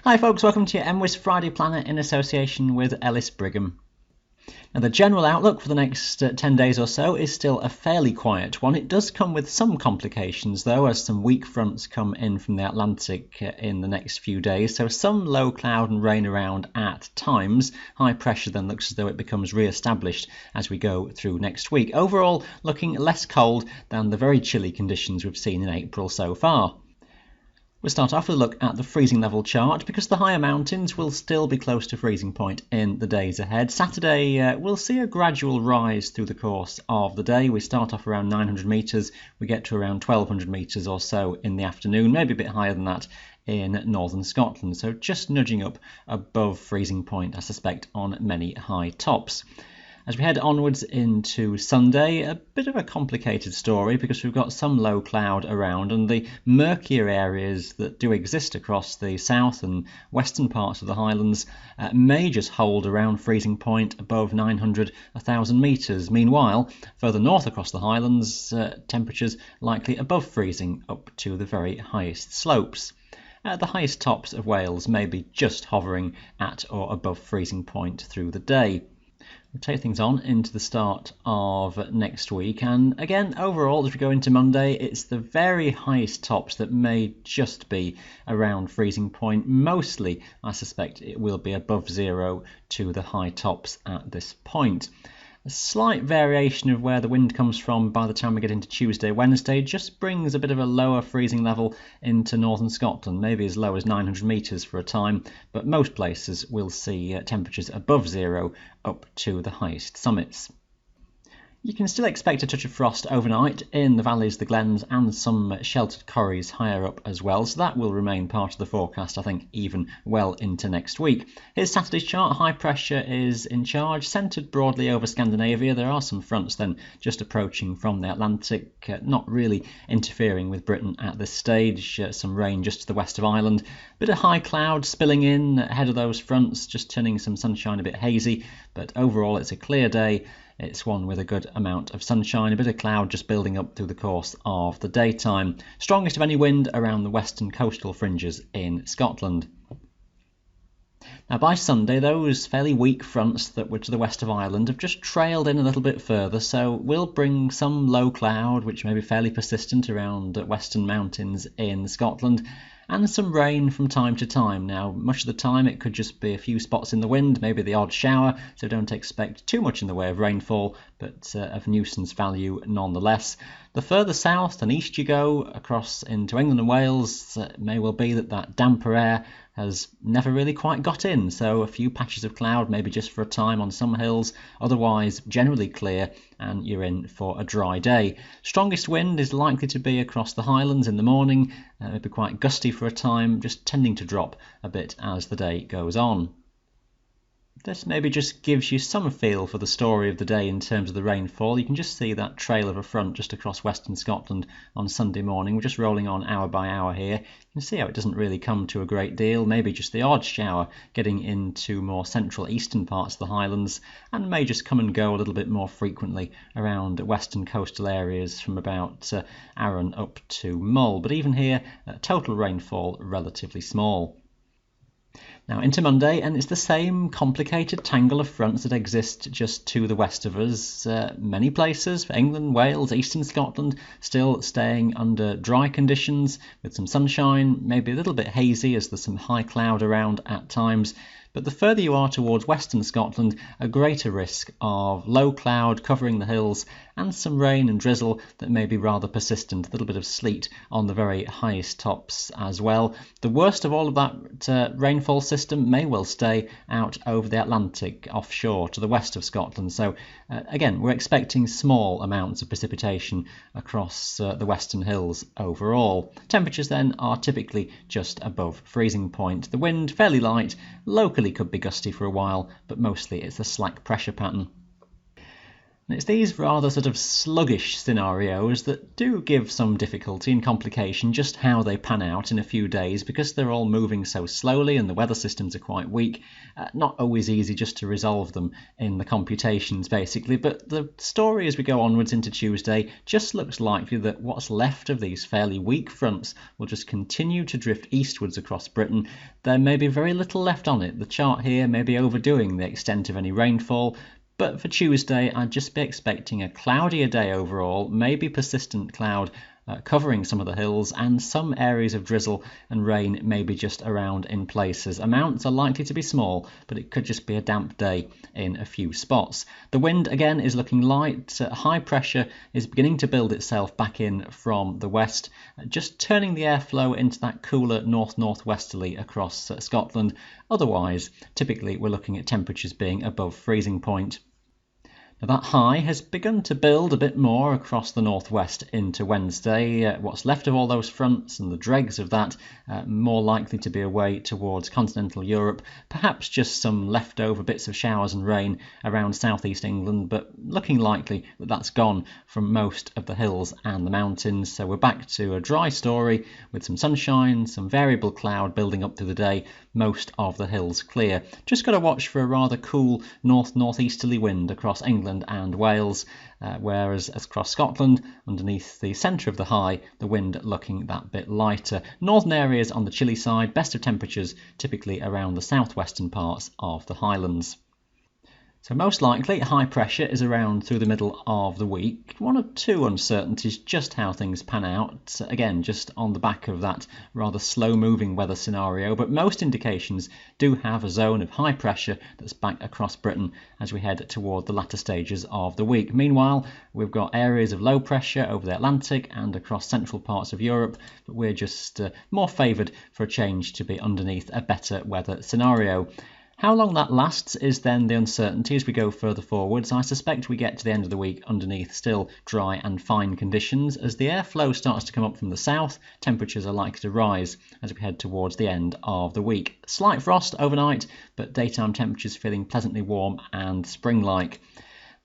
Hi folks, welcome to your MWIS Friday Planner in association with Ellis Brigham. Now the general outlook for the next 10 days or so is still a fairly quiet one. It does come with some complications though, as some weak fronts come in from the Atlantic in the next few days, so some low cloud and rain around at times. High pressure then looks as though it becomes re-established as we go through next week. Overall looking less cold than the very chilly conditions we've seen in April so far. We'll start off with a look at the freezing level chart because the higher mountains will still be close to freezing point in the days ahead. Saturday we'll see a gradual rise through the course of the day. We start off around 900 metres, we get to around 1200 metres or so in the afternoon, maybe a bit higher than that in northern Scotland, so just nudging up above freezing point I suspect on many high tops. As we head onwards into Sunday, a bit of a complicated story because we've got some low cloud around and the murkier areas that do exist across the south and western parts of the Highlands may just hold around freezing point above 900, 1000 metres. Meanwhile, further north across the Highlands, temperatures likely above freezing up to the very highest slopes. The highest tops of Wales may be just hovering at or above freezing point through the day. We'll take things on into the start of next week, and again overall as we go into Monday it's the very highest tops that may just be around freezing point. Mostly I suspect it will be above zero to the high tops at this point. A slight variation of where the wind comes from by the time we get into Tuesday, Wednesday just brings a bit of a lower freezing level into northern Scotland, maybe as low as 900 metres for a time, but most places will see temperatures above zero up to the highest summits. You can still expect a touch of frost overnight in the valleys, the glens and some sheltered corries higher up as well, so that will remain part of the forecast I think even well into next week. Here's Saturday's chart. High pressure is in charge, centred broadly over Scandinavia. There are some fronts then just approaching from the Atlantic, not really interfering with Britain at this stage. Some rain just to the west of Ireland, bit of high cloud spilling in ahead of those fronts, just turning some sunshine a bit hazy, but overall it's a clear day. It's one with a good amount of sunshine, a bit of cloud just building up through the course of the daytime. Strongest of any wind around the western coastal fringes in Scotland. Now by Sunday, those fairly weak fronts that were to the west of Ireland have just trailed in a little bit further, so we'll bring some low cloud, which may be fairly persistent around western mountains in Scotland, and some rain from time to time. Now, much of the time it could just be a few spots in the wind, maybe the odd shower, so don't expect too much in the way of rainfall, but of nuisance value nonetheless. The further south and east you go, across into England and Wales, it may well be that that damper air has never really quite got in, so a few patches of cloud maybe just for a time on some hills, otherwise generally clear and you're in for a dry day. Strongest wind is likely to be across the Highlands in the morning, maybe quite gusty for a time, just tending to drop a bit as the day goes on. This maybe just gives you some feel for the story of the day in terms of the rainfall. You can just see that trail of a front just across western Scotland on Sunday morning. We're just rolling on hour by hour here. You can see how it doesn't really come to a great deal, maybe just the odd shower getting into more central eastern parts of the Highlands, and may just come and go a little bit more frequently around western coastal areas from about Arran up to Mull. But even here, total rainfall relatively small. Now into Monday, and it's the same complicated tangle of fronts that exist just to the west of us. Many places, England, Wales, eastern Scotland, still staying under dry conditions with some sunshine, maybe a little bit hazy as there's some high cloud around at times. But the further you are towards western Scotland, a greater risk of low cloud covering the hills and some rain and drizzle that may be rather persistent, a little bit of sleet on the very highest tops as well. The worst of all of that rainfall system may well stay out over the Atlantic offshore to the west of Scotland. So again, we're expecting small amounts of precipitation across the western hills overall. Temperatures then are typically just above freezing point. The wind fairly light, locally could be gusty for a while, but mostly it's a slack pressure pattern. And it's these rather sort of sluggish scenarios that do give some difficulty and complication just how they pan out in a few days, because they're all moving so slowly and the weather systems are quite weak. Not always easy just to resolve them in the computations basically, but the story as we go onwards into Tuesday just looks likely that what's left of these fairly weak fronts will just continue to drift eastwards across Britain. There may be very little left on it. The chart here may be overdoing the extent of any rainfall, but for Tuesday, I'd just be expecting a cloudier day overall, maybe persistent cloud covering some of the hills, and some areas of drizzle and rain maybe just around in places. Amounts are likely to be small, but it could just be a damp day in a few spots. The wind again is looking light. High pressure is beginning to build itself back in from the west, just turning the airflow into that cooler north-northwesterly across Scotland. Otherwise, typically we're looking at temperatures being above freezing point. Now that high has begun to build a bit more across the northwest into Wednesday. What's left of all those fronts and the dregs of that more likely to be away towards continental Europe. Perhaps just some leftover bits of showers and rain around southeast England, but looking likely that that's gone from most of the hills and the mountains. So we're back to a dry story with some sunshine, some variable cloud building up through the day, most of the hills clear. Just got to watch for a rather cool north-northeasterly wind across England and Wales, whereas across Scotland, underneath the centre of the high, the wind looking that bit lighter. Northern areas on the chilly side, best of temperatures typically around the southwestern parts of the Highlands. So most likely high pressure is around through the middle of the week. One or two uncertainties just how things pan out, again just on the back of that rather slow moving weather scenario, but most indications do have a zone of high pressure that's back across Britain as we head toward the latter stages of the week. Meanwhile, we've got areas of low pressure over the Atlantic and across central parts of Europe, but we're just more favoured for a change to be underneath a better weather scenario. How long that lasts is then the uncertainty as we go further forwards. I suspect we get to the end of the week underneath still dry and fine conditions. As the airflow starts to come up from the south, temperatures are likely to rise as we head towards the end of the week. Slight frost overnight, but daytime temperatures feeling pleasantly warm and spring-like.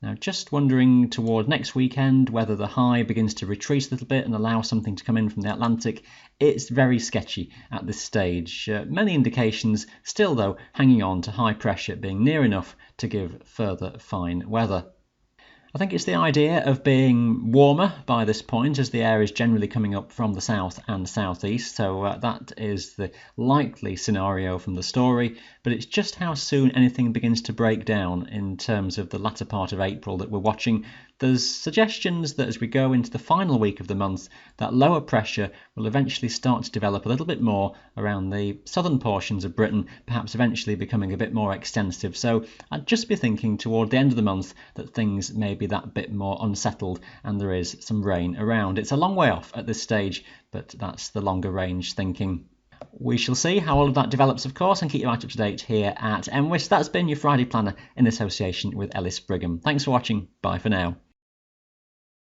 Now, just wondering toward next weekend whether the high begins to retreat a little bit and allow something to come in from the Atlantic. It's very sketchy at this stage. Many indications still, though, hanging on to high pressure being near enough to give further fine weather. I think it's the idea of being warmer by this point as the air is generally coming up from the south and southeast, so that is the likely scenario from the story, but it's just how soon anything begins to break down in terms of the latter part of April that we're watching. There's suggestions that as we go into the final week of the month, that lower pressure will eventually start to develop a little bit more around the southern portions of Britain, perhaps eventually becoming a bit more extensive. So I'd just be thinking toward the end of the month that things may be that bit more unsettled and there is some rain around. It's a long way off at this stage, but that's the longer range thinking. We shall see how all of that develops, of course, and keep you right up to date here at MWIS. That's been your Friday Planner in association with Ellis Brigham. Thanks for watching. Bye for now.